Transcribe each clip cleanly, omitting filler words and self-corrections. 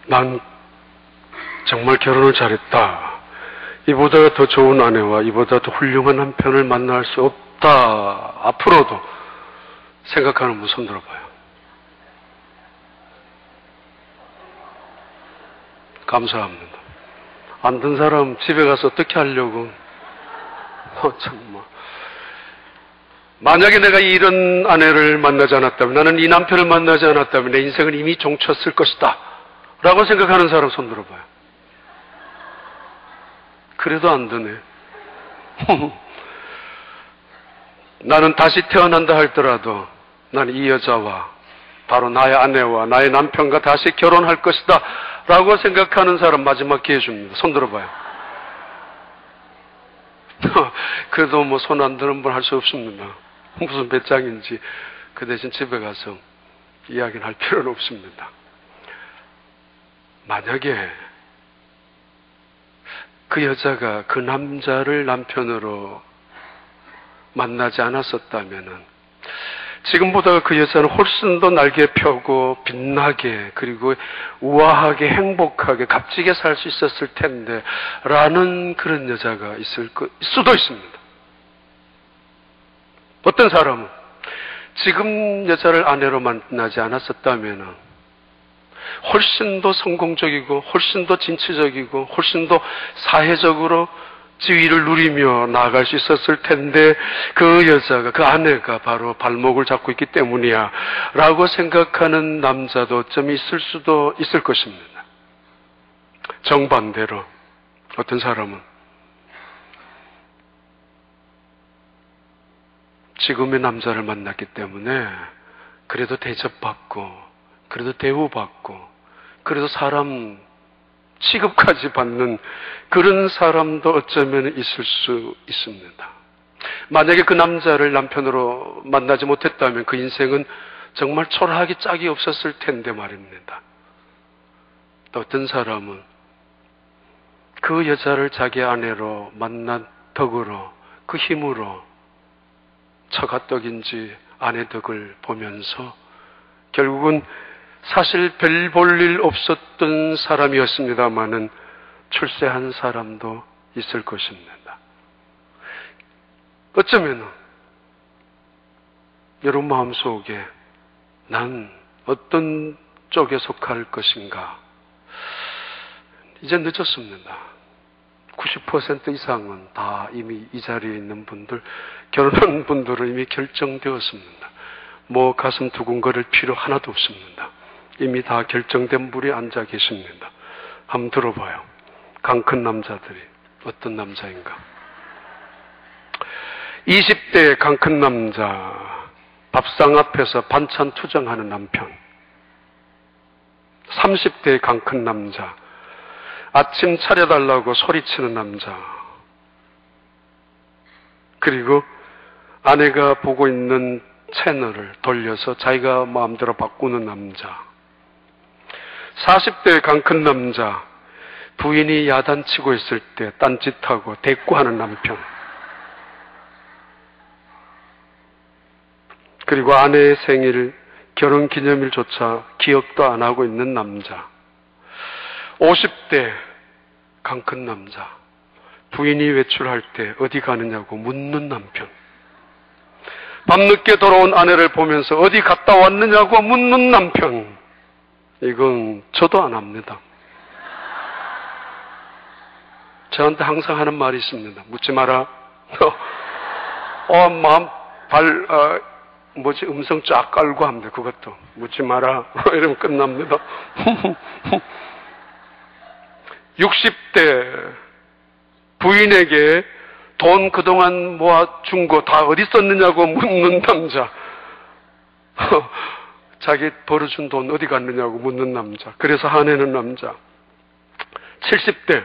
난 정말 결혼을 잘했다. 이보다 더 좋은 아내와 이보다 더 훌륭한 남편을 만날 수 없다. 앞으로도 생각하는 분 손 들어봐요. 감사합니다. 안 든 사람 집에 가서 어떻게 하려고. 정말. 만약에 내가 이런 아내를 만나지 않았다면, 나는 이 남편을 만나지 않았다면 내 인생은 이미 종쳤을 것이다 라고 생각하는 사람 손 들어봐요. 그래도 안 되네. 나는 다시 태어난다 할더라도 나는 이 여자와 바로 나의 아내와 나의 남편과 다시 결혼할 것이다 라고 생각하는 사람 마지막 기회 줍니다. 손 들어봐요. 그래도 뭐 손 안 드는 분 할 수 없습니다. 무슨 배짱인지 그 대신 집에 가서 이야기는 할 필요는 없습니다. 만약에 그 여자가 그 남자를 남편으로 만나지 않았었다면은 지금보다 그 여자는 훨씬 더 날개 펴고 빛나게 그리고 우아하게 행복하게 값지게 살 수 있었을 텐데 라는 그런 여자가 있을 수도 있습니다. 어떤 사람은 지금 여자를 아내로 만나지 않았었다면 훨씬 더 성공적이고 훨씬 더 진취적이고 훨씬 더 사회적으로 지위를 누리며 나아갈 수 있었을 텐데 그 여자가, 그 아내가 바로 발목을 잡고 있기 때문이야 라고 생각하는 남자도 어쩌면 있을 수도 있을 것입니다. 정반대로 어떤 사람은 지금의 남자를 만났기 때문에 그래도 대접받고 그래도 대우받고 그래도 사람 취급까지 받는 그런 사람도 어쩌면 있을 수 있습니다. 만약에 그 남자를 남편으로 만나지 못했다면 그 인생은 정말 초라하기 짝이 없었을 텐데 말입니다. 또 어떤 사람은 그 여자를 자기 아내로 만난 덕으로 그 힘으로 처가떡인지 아내 덕을 보면서 결국은 사실 별 볼 일 없었던 사람이었습니다마는 출세한 사람도 있을 것입니다. 어쩌면 여러분 마음속에 난 어떤 쪽에 속할 것인가? 이제 늦었습니다. 90% 이상은 다 이미 이 자리에 있는 분들, 결혼한 분들은 이미 결정되었습니다. 뭐 가슴 두근거릴 필요 하나도 없습니다. 이미 다 결정된 분이 앉아 계십니다. 한번 들어봐요. 강 큰 남자들이 어떤 남자인가? 20대의 강 큰 남자, 밥상 앞에서 반찬 투정하는 남편. 30대의 강 큰 남자, 아침 차려달라고 소리치는 남자. 그리고 아내가 보고 있는 채널을 돌려서 자기가 마음대로 바꾸는 남자. 40대의 강 큰 남자, 부인이 야단치고 있을 때 딴짓하고 대꾸하는 남편. 그리고 아내의 생일, 결혼기념일조차 기억도 안 하고 있는 남자. 50대 강 큰 남자, 부인이 외출할 때 어디 가느냐고 묻는 남편. 밤늦게 돌아온 아내를 보면서 어디 갔다 왔느냐고 묻는 남편. 이건 저도 안 합니다. 저한테 항상 하는 말이 있습니다. 묻지 마라. 음성 쫙 깔고 합니다. 그것도 묻지 마라. 이러면 끝납니다. 60대 부인에게 돈 그동안 모아준 거 다 어디 썼느냐고 묻는 남자. 자기 벌어준 돈 어디 갔느냐고 묻는 남자. 그래서 화내는 남자. 70대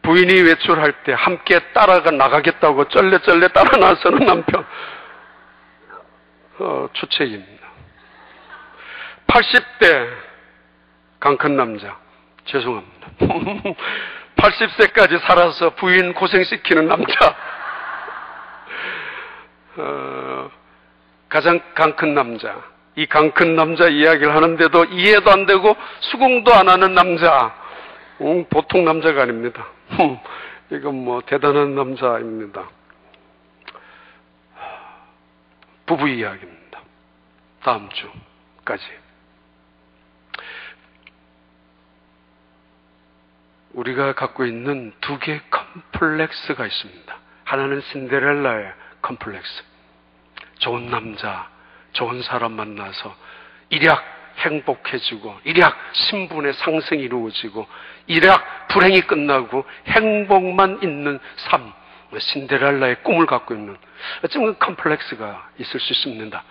부인이 외출할 때 함께 따라가 나가겠다고 쩔레쩔레 따라 나서는 남편. 추측입니다. 80대 강 큰 남자. 죄송합니다. 80세까지 살아서 부인 고생시키는 남자. 가장 강 큰 남자. 이 강 큰 남자 이야기를 하는데도 이해도 안 되고 수긍도 안 하는 남자. 보통 남자가 아닙니다. 이건 뭐 대단한 남자입니다. 부부 이야기입니다. 다음 주까지. 우리가 갖고 있는 두 개의 컴플렉스가 있습니다. 하나는 신데렐라의 컴플렉스. 좋은 남자, 좋은 사람 만나서 일약 행복해지고, 일약 신분의 상승이 이루어지고, 일약 불행이 끝나고 행복만 있는 삶, 신데렐라의 꿈을 갖고 있는 어쩌면 컴플렉스가 있을 수 있습니다.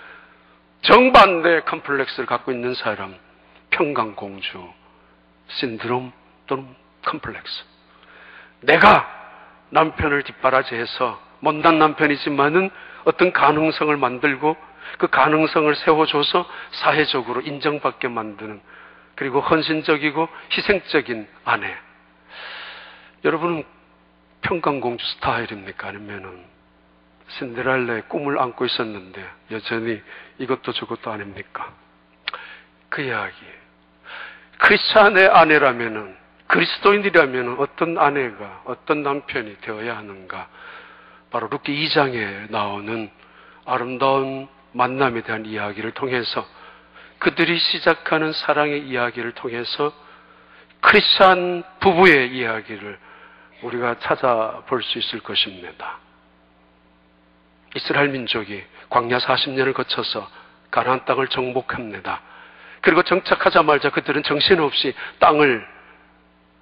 정반대의 컴플렉스를 갖고 있는 사람, 평강공주 신드롬 또는 컴플렉스. 내가 남편을 뒷바라지해서 못난 남편이지만은 어떤 가능성을 만들고 그 가능성을 세워줘서 사회적으로 인정받게 만드는, 그리고 헌신적이고 희생적인 아내. 여러분은 평강공주 스타일입니까? 아니면은 신데렐라의 꿈을 안고 있었는데 여전히 이것도 저것도 아닙니까? 그 이야기. 크리스찬의 아내라면은, 그리스도인이라면 어떤 아내가, 어떤 남편이 되어야 하는가? 바로 룻기 2장에 나오는 아름다운 만남에 대한 이야기를 통해서, 그들이 시작하는 사랑의 이야기를 통해서 크리스찬 부부의 이야기를 우리가 찾아볼 수 있을 것입니다. 이스라엘 민족이 광야 40년을 거쳐서 가나안 땅을 정복합니다. 그리고 정착하자마자 그들은 정신없이 땅을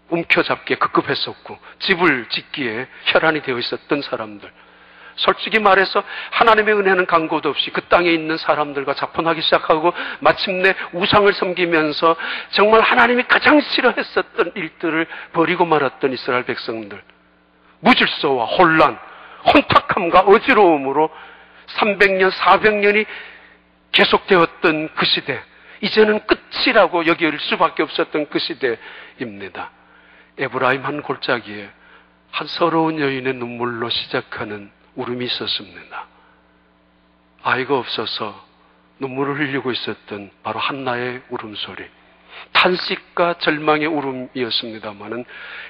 움켜잡기에 급급했었고 집을 짓기에 혈안이 되어 있었던 사람들. 솔직히 말해서 하나님의 은혜는 간고도 없이 그 땅에 있는 사람들과 자폰하기 시작하고 마침내 우상을 섬기면서 정말 하나님이 가장 싫어했었던 일들을 벌이고 말았던 이스라엘 백성들. 무질서와 혼란, 혼탁함과 어지러움으로 300년, 400년이 계속되었던 그 시대, 이제는 끝이라고 여길 수밖에 없었던 그 시대입니다. 에브라임 한 골짜기에 한 서러운 여인의 눈물로 시작하는 울음이 있었습니다. 아이가 없어서 눈물을 흘리고 있었던 바로 한나의 울음소리, 탄식과 절망의 울음이었습니다마는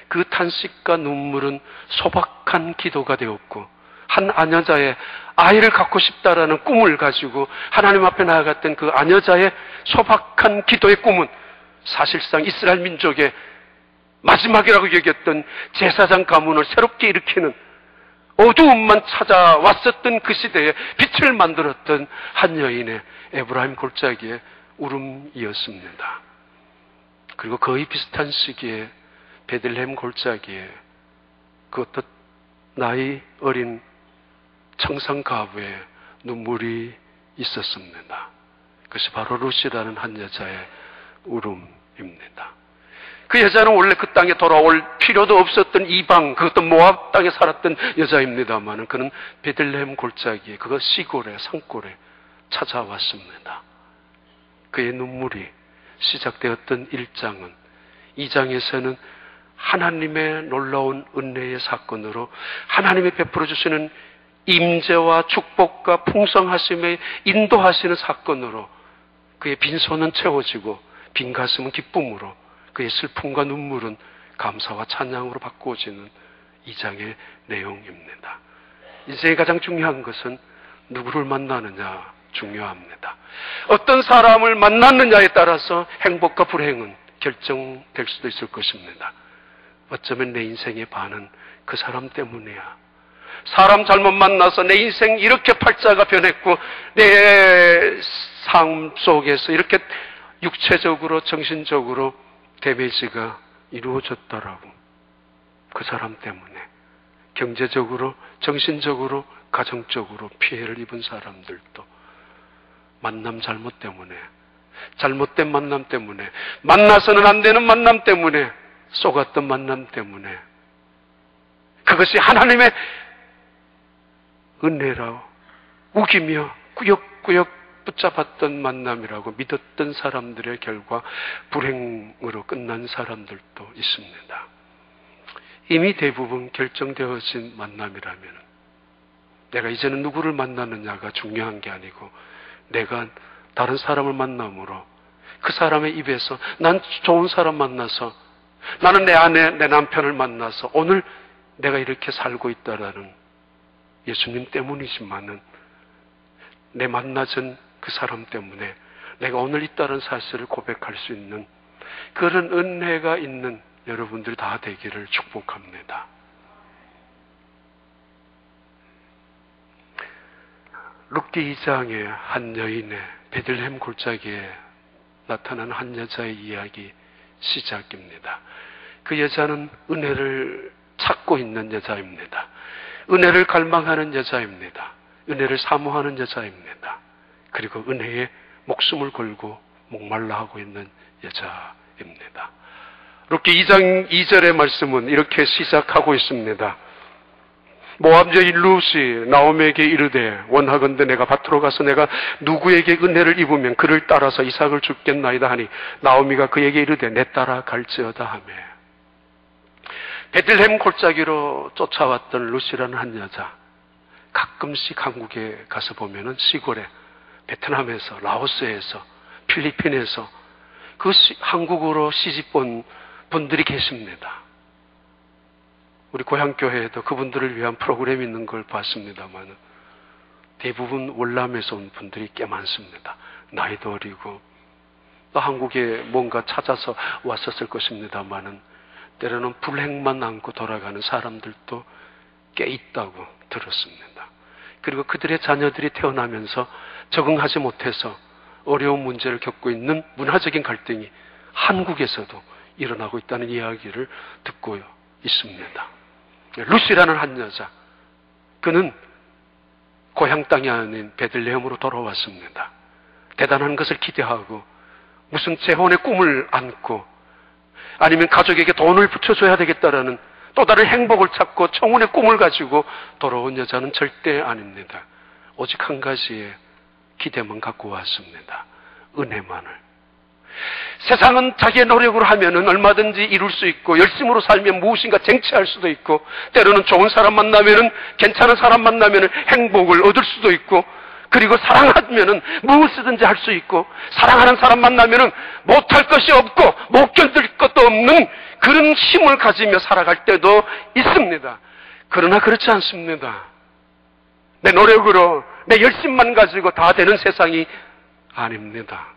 그 탄식과 눈물은 소박한 기도가 되었고, 한 아녀자의 아이를 갖고 싶다라는 꿈을 가지고 하나님 앞에 나아갔던 그 아녀자의 소박한 기도의 꿈은 사실상 이스라엘 민족의 마지막이라고 여겼던 제사장 가문을 새롭게 일으키는, 어두움만 찾아왔었던 그 시대에 빛을 만들었던 한 여인의 에브라임 골짜기의 울음이었습니다. 그리고 거의 비슷한 시기에 베들레헴 골짜기에 그 어떤 나이 어린 청상 가부의 눈물이 있었습니다. 그것이 바로 룻이라는 한 여자의 울음입니다. 그 여자는 원래 그 땅에 돌아올 필요도 없었던 이방, 그것도 모압 땅에 살았던 여자입니다만 그는 베들레헴 골짜기에, 그거 시골에, 산골에 찾아왔습니다. 그의 눈물이 시작되었던 1장은 2장에서는 하나님의 놀라운 은혜의 사건으로 하나님이 베풀어 주시는 임재와 축복과 풍성하심에 인도하시는 사건으로 그의 빈손은 채워지고 빈 가슴은 기쁨으로, 그의 슬픔과 눈물은 감사와 찬양으로 바꾸어지는 2장의 내용입니다. 인생의 가장 중요한 것은 누구를 만나느냐 중요합니다. 어떤 사람을 만났느냐에 따라서 행복과 불행은 결정될 수도 있을 것입니다. 어쩌면 내 인생의 반은 그 사람 때문이야. 사람 잘못 만나서 내 인생 이렇게 팔자가 변했고 내 삶 속에서 이렇게 육체적으로 정신적으로 데미지가 이루어졌더라고. 그 사람 때문에 경제적으로, 정신적으로, 가정적으로 피해를 입은 사람들도 만남 잘못 때문에, 잘못된 만남 때문에, 만나서는 안 되는 만남 때문에, 속았던 만남 때문에, 그것이 하나님의 은혜라고 우기며 꾸역꾸역 붙잡았던 만남이라고 믿었던 사람들의 결과 불행으로 끝난 사람들도 있습니다. 이미 대부분 결정되어진 만남이라면 내가 이제는 누구를 만나느냐가 중요한 게 아니고 내가 다른 사람을 만남으로 그 사람의 입에서 난 좋은 사람 만나서, 나는 내 아내, 내 남편을 만나서 오늘 내가 이렇게 살고 있다라는 예수님 때문이지만은 내 만나전 그 사람 때문에 내가 오늘 있다는 사실을 고백할 수 있는 그런 은혜가 있는 여러분들 다 되기를 축복합니다. 룻기 2장의 한 여인의 베들레헴 골짜기에 나타난 한 여자의 이야기 시작입니다. 그 여자는 은혜를 찾고 있는 여자입니다. 은혜를 갈망하는 여자입니다. 은혜를 사모하는 여자입니다. 그리고 은혜에 목숨을 걸고 목말라 하고 있는 여자입니다. 룻기 2장 2절의 말씀은 이렇게 시작하고 있습니다. 모압 여인 룻이 나오미에게 이르되 원하건대 내가 밭으로 가서 내가 누구에게 은혜를 입으면 그를 따라서 이삭을 줍겠나이다 하니 나오미가 그에게 이르되 내 따라 갈지어다 하며, 베들레헴 골짜기로 쫓아왔던 룻이라는 한 여자, 가끔씩 한국에 가서 보면은 시골에 베트남에서, 라오스에서, 필리핀에서 그 한국으로 시집온 분들이 계십니다. 우리 고향교회에도 그분들을 위한 프로그램이 있는 걸 봤습니다만 대부분 월남에서 온 분들이 꽤 많습니다. 나이도 어리고 또 한국에 뭔가 찾아서 왔었을 것입니다만 때로는 불행만 안고 돌아가는 사람들도 꽤 있다고 들었습니다. 그리고 그들의 자녀들이 태어나면서 적응하지 못해서 어려운 문제를 겪고 있는 문화적인 갈등이 한국에서도 일어나고 있다는 이야기를 듣고 있습니다. 룻이라는 한 여자, 그는 고향 땅이 아닌 베들레헴으로 돌아왔습니다. 대단한 것을 기대하고 무슨 재혼의 꿈을 안고 아니면 가족에게 돈을 붙여줘야 되겠다라는 또 다른 행복을 찾고 청혼의 꿈을 가지고 돌아온 여자는 절대 아닙니다. 오직 한 가지의 기대만 갖고 왔습니다. 은혜만을. 세상은 자기의 노력으로 하면은 얼마든지 이룰 수 있고 열심으로 살면 무엇인가 쟁취할 수도 있고 때로는 좋은 사람 만나면은 괜찮은 사람 만나면은 행복을 얻을 수도 있고 그리고 사랑하면은 무엇이든지 할 수 있고 사랑하는 사람 만나면은 못할 것이 없고 못 견딜 것도 없는 그런 힘을 가지며 살아갈 때도 있습니다. 그러나 그렇지 않습니다. 내 노력으로 내 열심만 가지고 다 되는 세상이 아닙니다.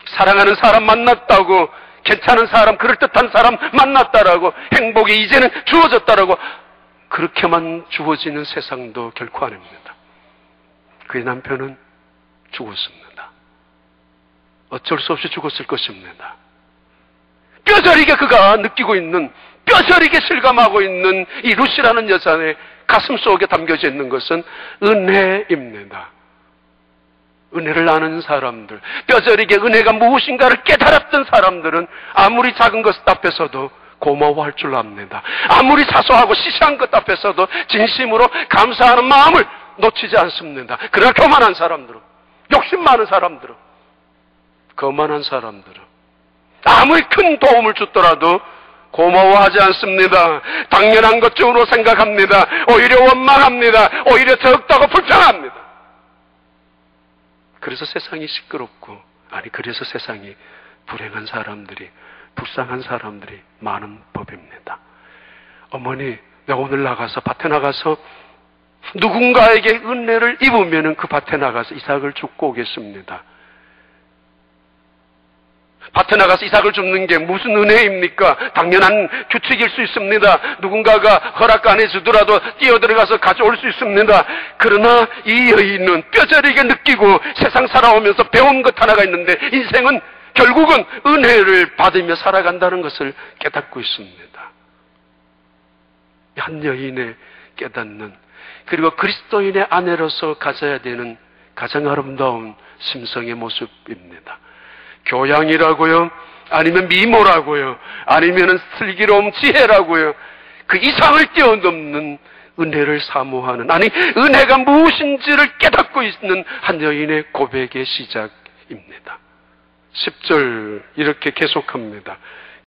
사랑하는 사람 만났다고, 괜찮은 사람, 그럴듯한 사람 만났다라고, 행복이 이제는 주어졌다라고 그렇게만 주어지는 세상도 결코 아닙니다. 그의 남편은 죽었습니다. 어쩔 수 없이 죽었을 것입니다. 뼈저리게 그가 느끼고 있는, 뼈저리게 실감하고 있는 이 룻이라는 여자의 가슴 속에 담겨져 있는 것은 은혜입니다. 은혜를 아는 사람들, 뼈저리게 은혜가 무엇인가를 깨달았던 사람들은 아무리 작은 것 앞에서도 고마워할 줄 압니다. 아무리 사소하고 시시한 것 앞에서도 진심으로 감사하는 마음을 놓치지 않습니다. 그러나 교만한 사람들은, 욕심 많은 사람들은, 거만한 사람들은 아무리 큰 도움을 주더라도 고마워하지 않습니다. 당연한 것쯤으로 생각합니다. 오히려 원망합니다. 오히려 적다고 불평합니다. 그래서 세상이 시끄럽고, 그래서 세상이 불행한 사람들이, 불쌍한 사람들이 많은 법입니다. 어머니, 내가 오늘 나가서, 밭에 나가서 누군가에게 은혜를 입으면 그 밭에 나가서 이삭을 줍고 오겠습니다. 밭에 나가서 이삭을 줍는 게 무슨 은혜입니까? 당연한 규칙일 수 있습니다. 누군가가 허락 안 해주더라도 뛰어들어가서 가져올 수 있습니다. 그러나 이 여인은 뼈저리게 느끼고 세상 살아오면서 배운 것 하나가 있는데 인생은 결국은 은혜를 받으며 살아간다는 것을 깨닫고 있습니다. 한 여인의 깨닫는, 그리고 그리스도인의 아내로서 가져야 되는 가장 아름다운 심성의 모습입니다. 교양이라고요? 아니면 미모라고요? 아니면 슬기로움, 지혜라고요? 그 이상을 뛰어넘는 은혜를 사모하는, 은혜가 무엇인지를 깨닫고 있는 한 여인의 고백의 시작입니다. 10절 이렇게 계속합니다.